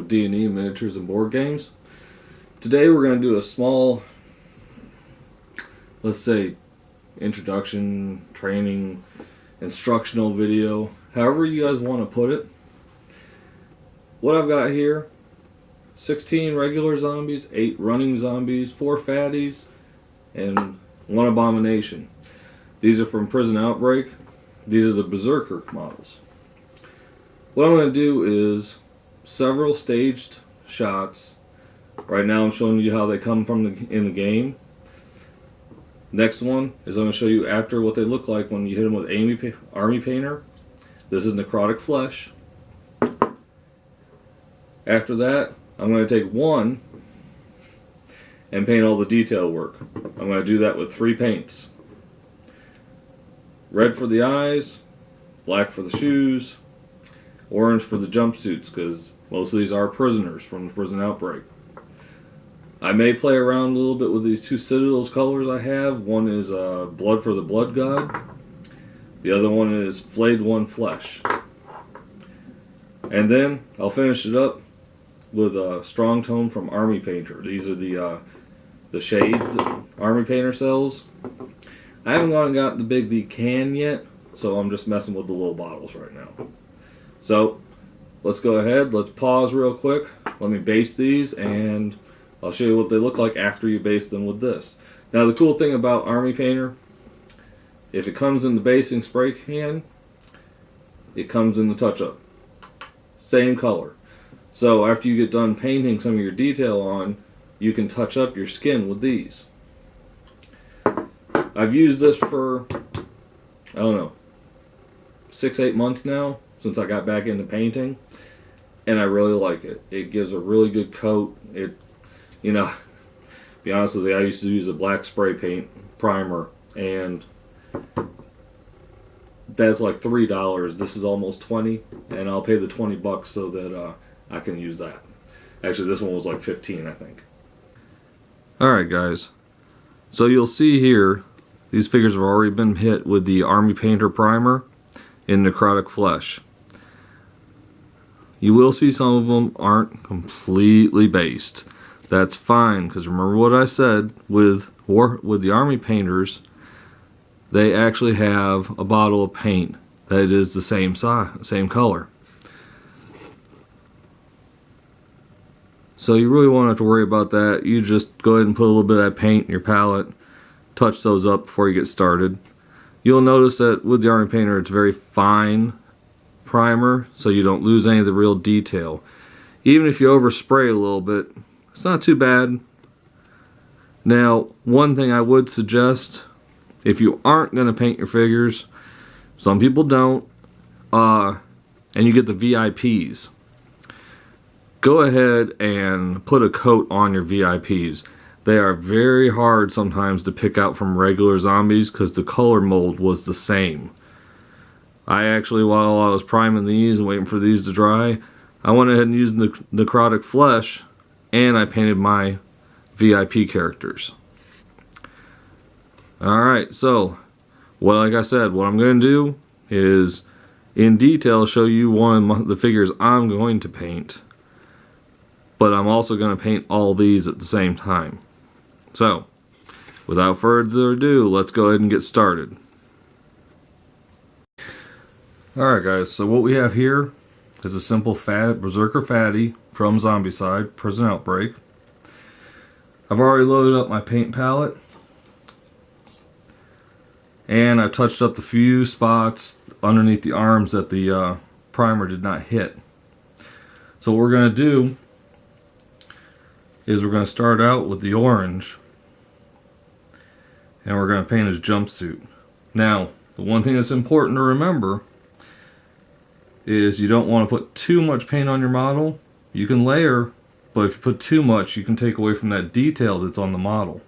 with D&E, miniatures, and board games. Today we're going to do a small, let's say, introduction, training, instructional video, however you guys want to put it. What I've got here, 16 regular zombies, 8 running zombies, 4 fatties, and 1 abomination. These are from Prison Outbreak. These are the Berserker models. What I'm going to do is several staged shots. Right now I'm showing you how they come from in the game. Next one is I'm going to show you after what they look like when you hit them with Army Painter. This is necrotic flesh. After that, I'm going to take one and paint all the detail work. I'm going to do that with 3 paints. Red for the eyes, black for the shoes, orange for the jumpsuits, because most of these are prisoners from the Prison Outbreak. I may play around a little bit with these 2 Citadels colors I have. One is Blood for the Blood God. The other one is Flayed One Flesh. And then I'll finish it up with a strong tone from Army Painter. These are the shades that Army Painter sells. I haven't gone and got the big can yet, so I'm just messing with the little bottles right now. So let's go ahead, let's pause real quick. Let me base these and I'll show you what they look like after you base them with this. Now the cool thing about Army Painter, if it comes in the basing spray can, it comes in the touch-up. Same color. So after you get done painting some of your detail on, you can touch up your skin with these. I've used this for, I don't know, 6-8 months now, since I got back into painting, and I really like it. It gives a really good coat. It, you know, be honest with you, I used to use a black spray paint primer, and that's like $3. This is almost $20, and I'll pay the $20 so that I can use that. Actually, this one was like $15, I think. Alright guys, so you'll see here, these figures have already been hit with the Army Painter primer in necrotic flesh. You will see some of them aren't completely based. That's fine, because remember what I said with the Army Painters, they actually have a bottle of paint that is the same size, same color. So you really won't have to worry about that. You just go ahead and put a little bit of that paint in your palette, touch those up before you get started. You'll notice that with the Army Painter it's very fine primer, so you don't lose any of the real detail. Even if you overspray a little bit, it's not too bad. Now, one thing I would suggest, if you aren't going to paint your figures, some people don't, and you get the VIPs, go ahead and put a coat on your VIPs. They are very hard sometimes to pick out from regular zombies because the color mold was the same. I actually, while I was priming these and waiting for these to dry, I went ahead and used the necrotic flesh and I painted my VIP characters. Alright, so, like I said, what I'm going to do is in detail show you one of the figures I'm going to paint. But I'm also going to paint all these at the same time. So, without further ado, let's go ahead and get started. Alright guys, so what we have here is a simple Berserker Fattie from Zombicide, Prison Outbreak. I've already loaded up my paint palette. And I've touched up the few spots underneath the arms that the primer did not hit. So what we're going to do is we're going to start out with the orange and we're going to paint his jumpsuit. Now, the one thing that's important to remember is you don't want to put too much paint on your model. You can layer, but if you put too much, you can take away from that detail that's on the model.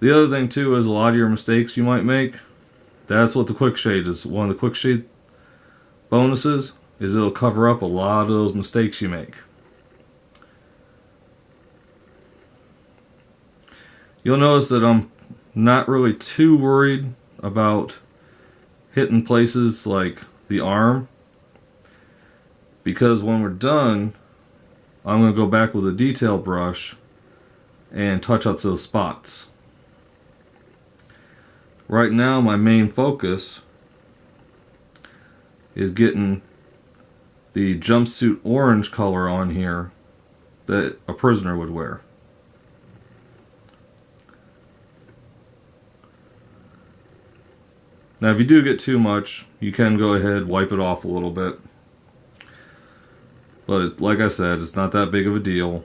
The other thing too is a lot of your mistakes you might make, that's what the quick shade is. One of the quick shade bonuses is it'll cover up a lot of those mistakes you make. You'll notice that I'm not really too worried about hitting places like the arm, Because when we're done, I'm going to go back with a detail brush and touch up those spots. Right now, my main focus is getting the jumpsuit orange color on here that a prisoner would wear. Now, if you do get too much, you can go ahead, wipe it off a little bit. But it's, like I said, it's not that big of a deal.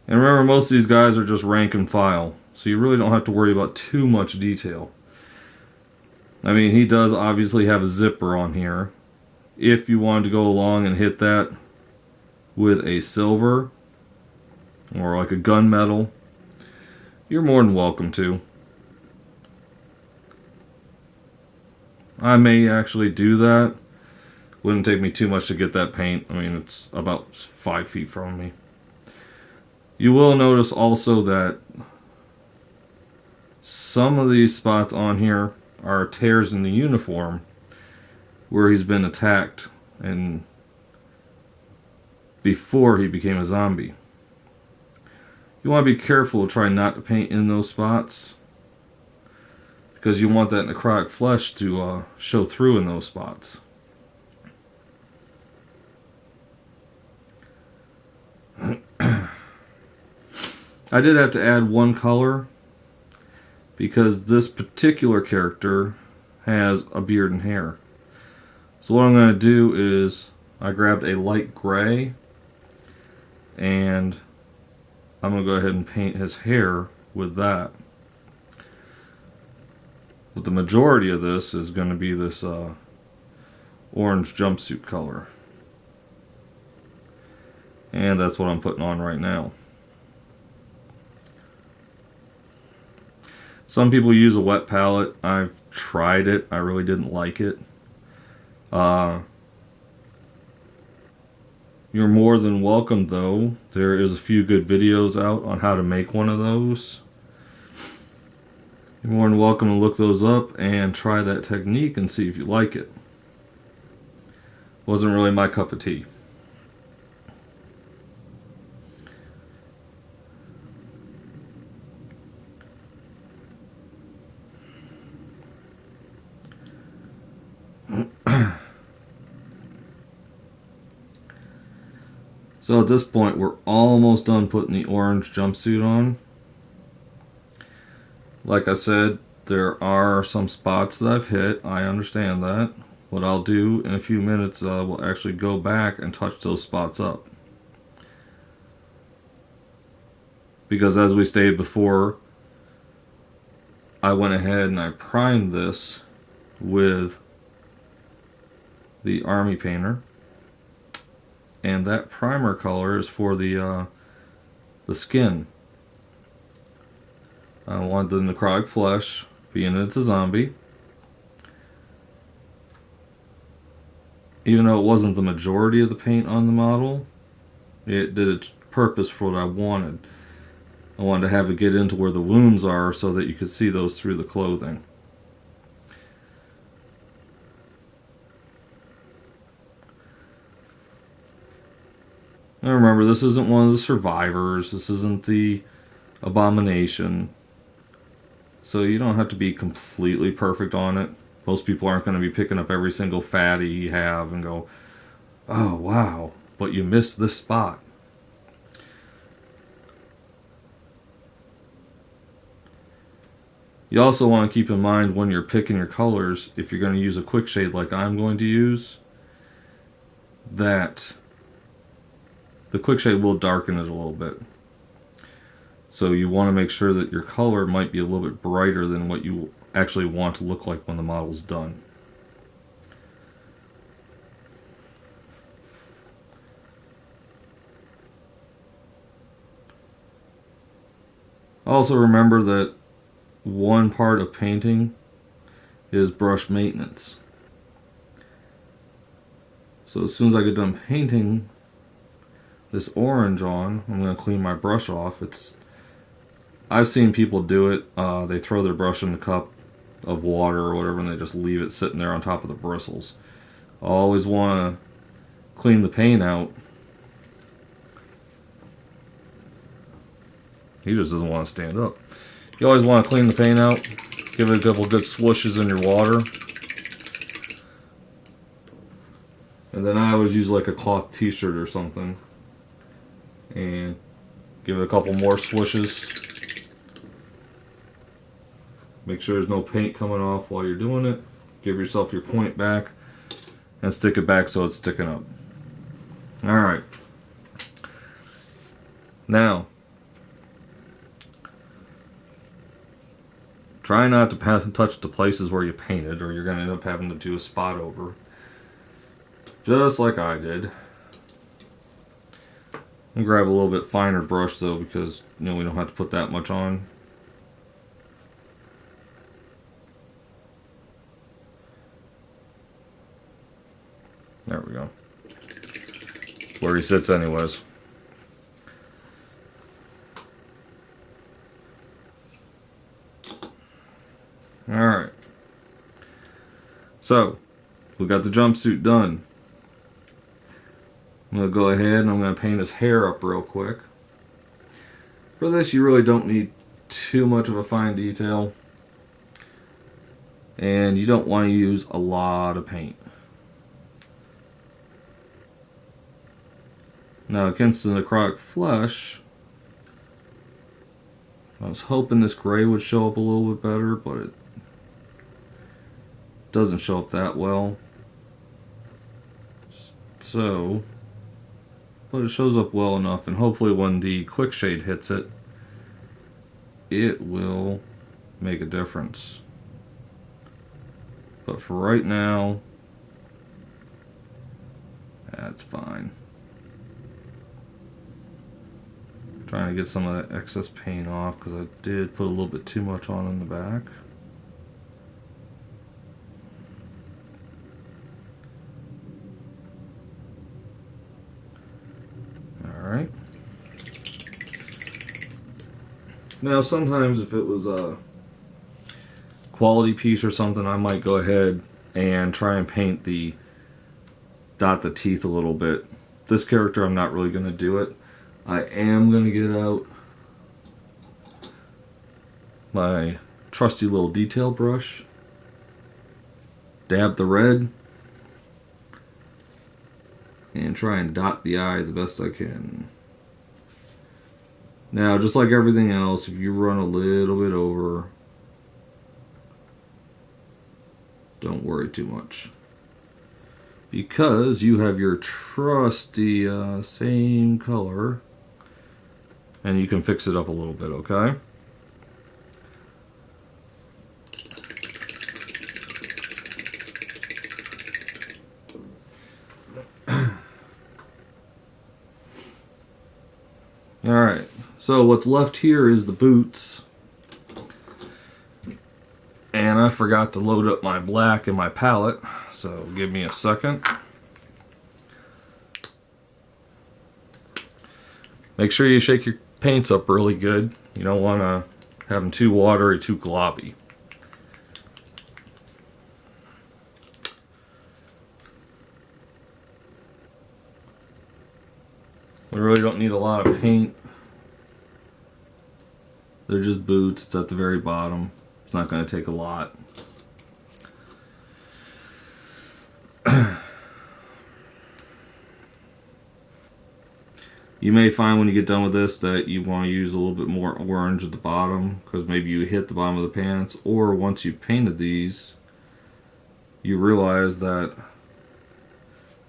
And remember, most of these guys are just rank and file, so you really don't have to worry about too much detail. I mean, he does obviously have a zipper on here. If you wanted to go along and hit that with a silver or like a gunmetal, you're more than welcome to. I may actually do that. Wouldn't take me too much to get that paint. I mean, it's about 5 feet from me. You will notice also that some of these spots on here are tears in the uniform where he's been attacked and before he became a zombie. You want to be careful to try not to paint in those spots because you want that necrotic flesh to show through in those spots. I did have to add one color because this particular character has a beard and hair. So what I'm going to do is I grabbed a light gray and I'm going to go ahead and paint his hair with that. But the majority of this is going to be this orange jumpsuit color. And that's what I'm putting on right now. Some people use a wet palette. I've tried it. I really didn't like it. You're more than welcome, though. There is a few good videos out on how to make one of those. You're more than welcome to look those up and try that technique and see if you like it. Wasn't really my cup of tea. So at this point, we're almost done putting the orange jumpsuit on. Like I said, there are some spots that I've hit. I understand that. What I'll do in a few minutes, we'll actually go back and touch those spots up. Because as we stated before, I went ahead and I primed this with the Army Painter. And that primer color is for the skin. I want the necrotic flesh, being it's a zombie. Even though it wasn't the majority of the paint on the model, it did its purpose for what I wanted. I wanted to have it get into where the wounds are so that you could see those through the clothing. Now remember, this isn't one of the survivors. This isn't the abomination. So you don't have to be completely perfect on it. Most people aren't going to be picking up every single fatty you have and go, oh wow, but you missed this spot. You also want to keep in mind when you're picking your colors, if you're going to use a quick shade like I'm going to use, that the quick shade will darken it a little bit. So you want to make sure that your color might be a little bit brighter than what you actually want to look like when the model's done. Also remember that one part of painting is brush maintenance. So as soon as I get done painting this orange on, I'm going to clean my brush off. I've seen people do it. They throw their brush in a cup of water or whatever and they just leave it sitting there on top of the bristles. I always want to clean the paint out. He just doesn't want to stand up. You always want to clean the paint out. Give it a couple good swooshes in your water. And then I always use like a cloth t-shirt or something. And give it a couple more swooshes. Make sure there's no paint coming off while you're doing it. Give yourself your point back. And stick it back so it's sticking up. Alright. Now, try not to touch the places where you painted, or you're going to end up having to do a spot over. Just like I did. And grab a little bit finer brush though, because we don't have to put that much on. There we go. Where he sits anyways. Alright. So, we got the jumpsuit done. I'm going to go ahead and I'm going to paint his hair up real quick. For this, you really don't need too much of a fine detail. And you don't want to use a lot of paint. Now, against the necrotic flesh, I was hoping this gray would show up a little bit better, but it doesn't show up that well. So, but it shows up well enough, and hopefully when the quick shade hits it, it will make a difference. But for right now, that's fine. Trying to get some of that excess paint off because I did put a little bit too much on in the back. Alright. Now sometimes if it was a quality piece or something, I might go ahead and try and paint dot the teeth a little bit. This character I'm not really going to do it. I am going to get out my trusty little detail brush, dab the red, and try and dot the eye the best I can. Now, just like everything else, if you run a little bit over, don't worry too much. Because you have your trusty same color, and you can fix it up a little bit, okay? Alright, so what's left here is the boots. And I forgot to load up my black in my palette, so give me a second. Make sure you shake your paints up really good. You don't want to have them too watery, too globby. We really don't need a lot of paint. They're just boots. It's at the very bottom. It's not going to take a lot. You may find when you get done with this that you want to use a little bit more orange at the bottom because maybe you hit the bottom of the pants, or once you've painted these, you realize that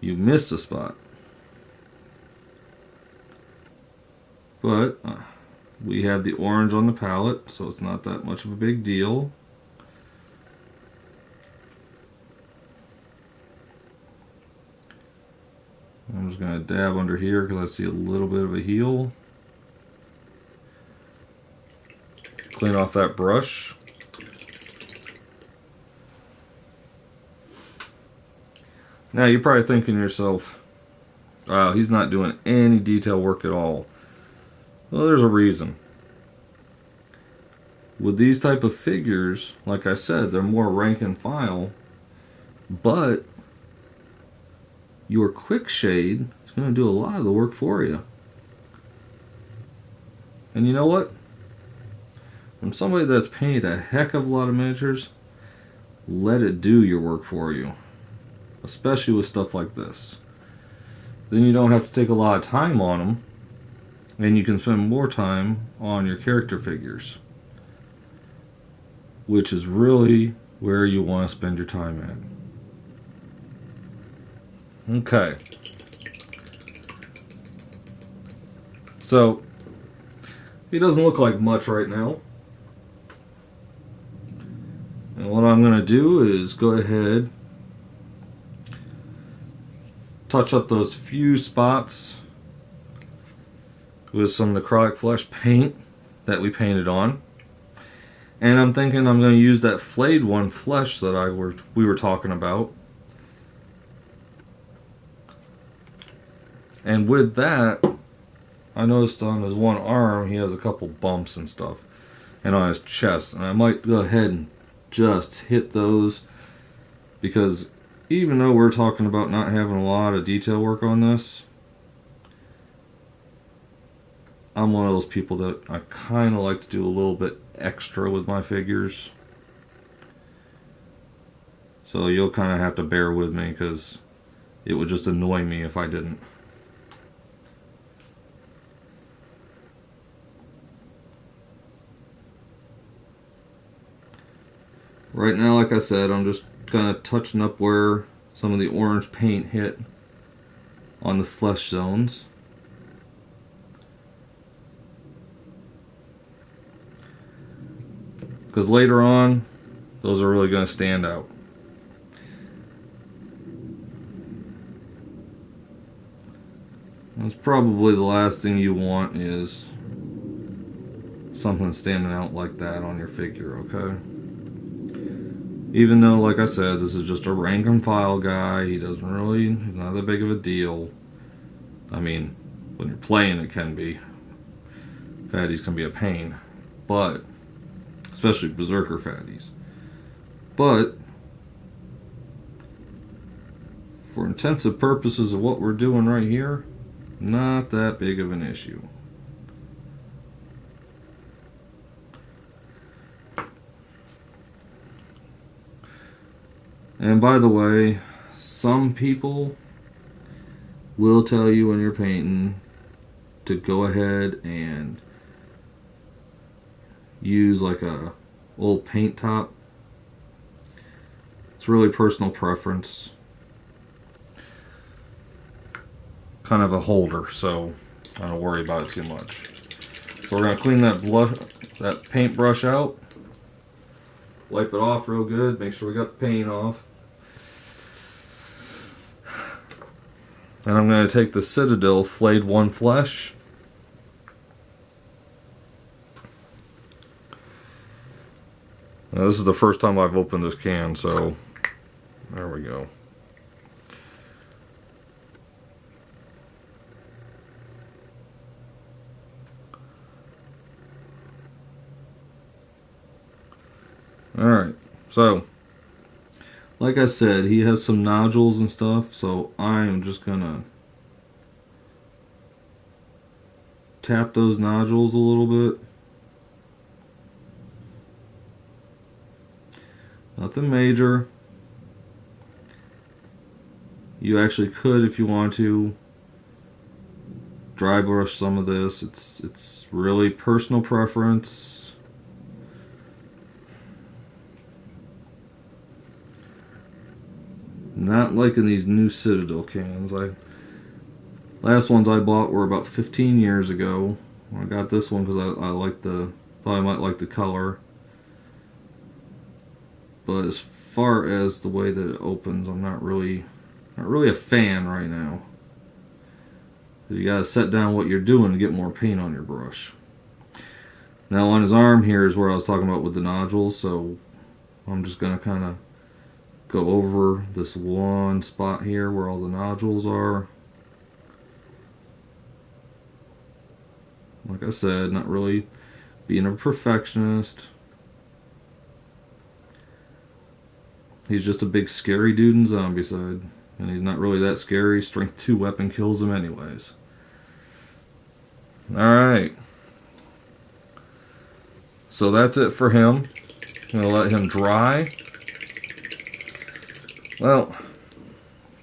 you missed a spot. But we have the orange on the palette, so it's not that much of a big deal. I'm just going to dab under here because I see a little bit of a heel. Clean off that brush. Now you're probably thinking to yourself, wow, he's not doing any detail work at all. Well, there's a reason. With these type of figures, like I said, they're more rank and file, but your quick shade is going to do a lot of the work for you. And you know what? From somebody that's painted a heck of a lot of miniatures, let it do your work for you. Especially with stuff like this. Then you don't have to take a lot of time on them, and you can spend more time on your character figures, which is really where you want to spend your time at. Okay. So, he doesn't look like much right now. And what I'm going to do is go ahead, touch up those few spots with some acrylic flesh paint that we painted on. And I'm thinking I'm going to use that flayed one flesh that we were talking about. And with that, I noticed on his one arm he has a couple bumps and stuff, and on his chest. And I might go ahead and just hit those, because even though we're talking about not having a lot of detail work on this, I'm one of those people that I kind of like to do a little bit extra with my figures. So you'll kind of have to bear with me, because it would just annoy me if I didn't. Right now, like I said, I'm just kind of touching up where some of the orange paint hit on the flesh zones. Because later on, those are really going to stand out. That's probably the last thing you want, is something standing out like that on your figure, okay? Even though, like I said, this is just a rank and file guy, he's not that big of a deal. I mean, when you're playing it can be. Fatties can be a pain. But, especially Berserker Fatties. But, for intensive purposes of what we're doing right here, not that big of an issue. And by the way, some people will tell you when you're painting to go ahead and use like a old paint top. It's really personal preference. Kind of a holder, so I don't worry about it too much. So we're going to clean that paintbrush out. Wipe it off real good, make sure we got the paint off. And I'm going to take the Citadel Flayed One Flesh. Now, this is the first time I've opened this can, so there we go. Alright, so like I said, he has some nodules and stuff, so I'm just gonna tap those nodules a little bit. Nothing major. You actually could, if you want to, dry brush some of this. It's really personal preference. Not liking these new Citadel cans. Last ones I bought were about 15 years ago. I got this one because I thought I might like the color. But as far as the way that it opens, I'm not really a fan right now. Because you gotta set down what you're doing to get more paint on your brush. Now on his arm here is where I was talking about with the nodules, so I'm just gonna kind of go over this one spot here where all the nodules are. Like I said, not really being a perfectionist. He's just a big scary dude in Zombicide. and he's not really that scary. Strength 2 weapon kills him anyways. Alright. So that's it for him. I'm going to let him dry. Well,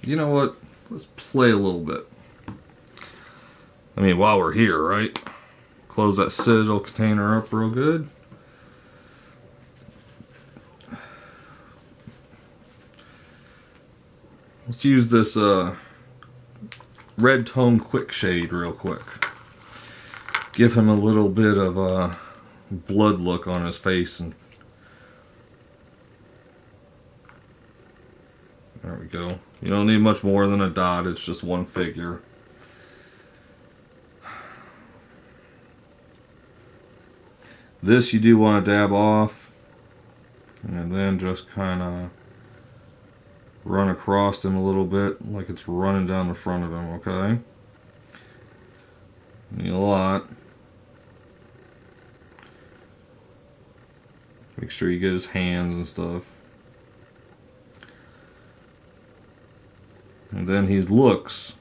you know what? Let's play a little bit. I mean, while we're here, right? Close that sigil container up real good. Let's use this red tone quick shade real quick. Give him a little bit of a blood look on his face. And there we go. You don't need much more than a dot. It's just one figure. This you do want to dab off. And then just kind of run across him a little bit like it's running down the front of him, okay? Need a lot. Make sure you get his hands and stuff. And then he looks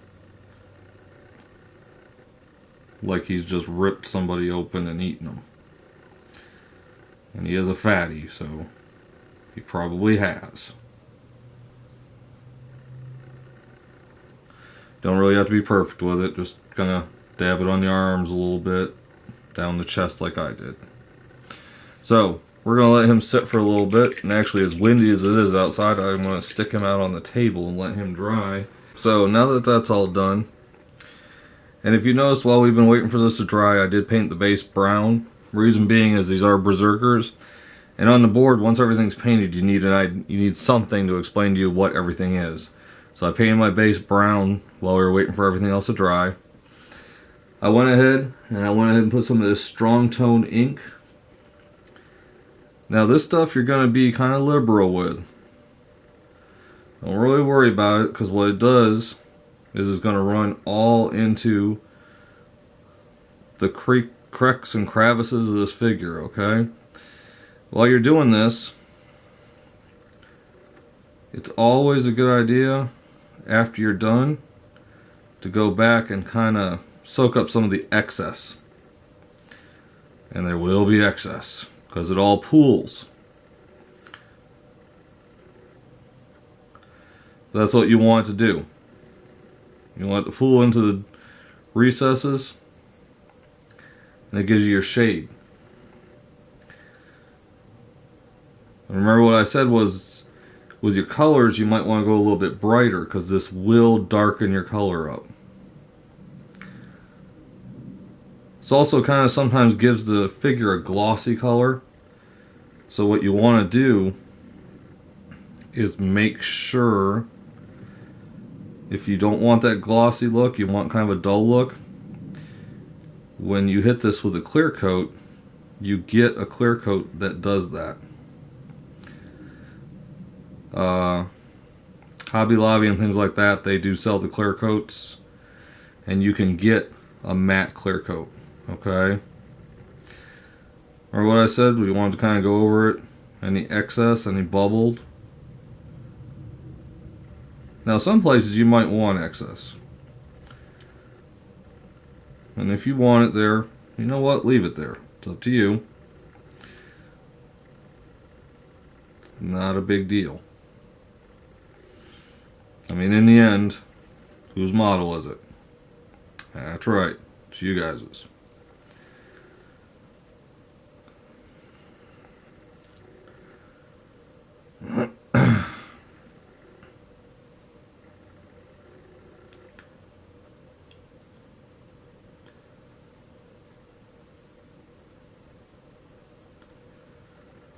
like he's just ripped somebody open and eaten them. And he is a fatty, so he probably has. Don't really have to be perfect with it. Just gonna dab it on the arms a little bit, down the chest like I did. So we're gonna let him sit for a little bit. And actually, as windy as it is outside, I'm gonna stick him out on the table and let him dry. So now that that's all done, and if you notice, while we've been waiting for this to dry, I did paint the base brown. Reason being is these are berserkers, and on the board, once everything's painted, you need something to explain to you what everything is. So I painted my base brown while we were waiting for everything else to dry. I went ahead and put some of this strong tone ink. Now this stuff you're going to be kind of liberal with. Don't really worry about it, because what it does is it's going to run all into the cracks and crevices of this figure, okay? While you're doing this, it's always a good idea after you're done to go back and kind of soak up some of the excess. And there will be excess because it all pools. That's what you want to do. You want it to pool into the recesses, and it gives you your shade. Remember what I said was, with your colors, you might want to go a little bit brighter, because this will darken your color up. This also kind of sometimes gives the figure a glossy color. So what you want to do is make sure, if you don't want that glossy look, you want kind of a dull look, when you hit this with a clear coat, you get a clear coat that does that. Hobby Lobby and things like that, they do sell the clear coats, and you can get a matte clear coat, okay? Or what I said, we wanted to kind of go over it, any excess, any bubbled. Now some places you might want excess. And if you want it there, you know what, leave it there. It's up to you. It's not a big deal. I mean, in the end, whose model is it? That's right, it's you guys's.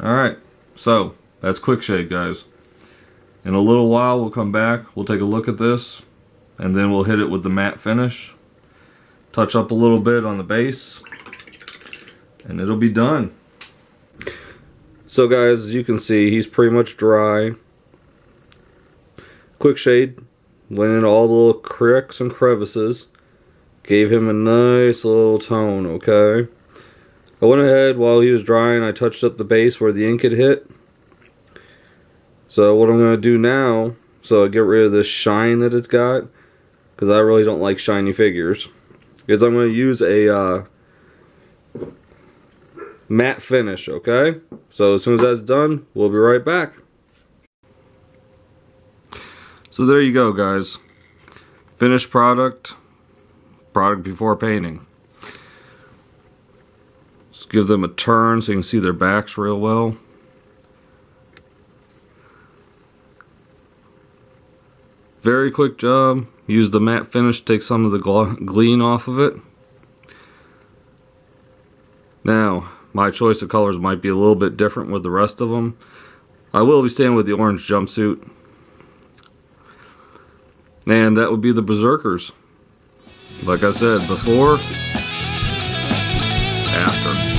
Alright, so that's quick shade, guys. In a little while we'll come back, we'll take a look at this, and then we'll hit it with the matte finish. Touch up a little bit on the base, and it'll be done. So guys, as you can see, he's pretty much dry. Quick shade went in all the little cracks and crevices, gave him a nice little tone, okay? I went ahead while he was drying, I touched up the base where the ink had hit. So what I'm going to do now, so I get rid of this shine that it's got, because I really don't like shiny figures. Because I'm going to use a matte finish, okay? So as soon as that's done, we'll be right back. So there you go, guys. Finished product before painting. Just give them a turn so you can see their backs real well. Very quick job. Use the matte finish to take some of the gleam off of it. Now, my choice of colors might be a little bit different with the rest of them. I will be staying with the orange jumpsuit. And that would be the Berserkers. Like I said before, after.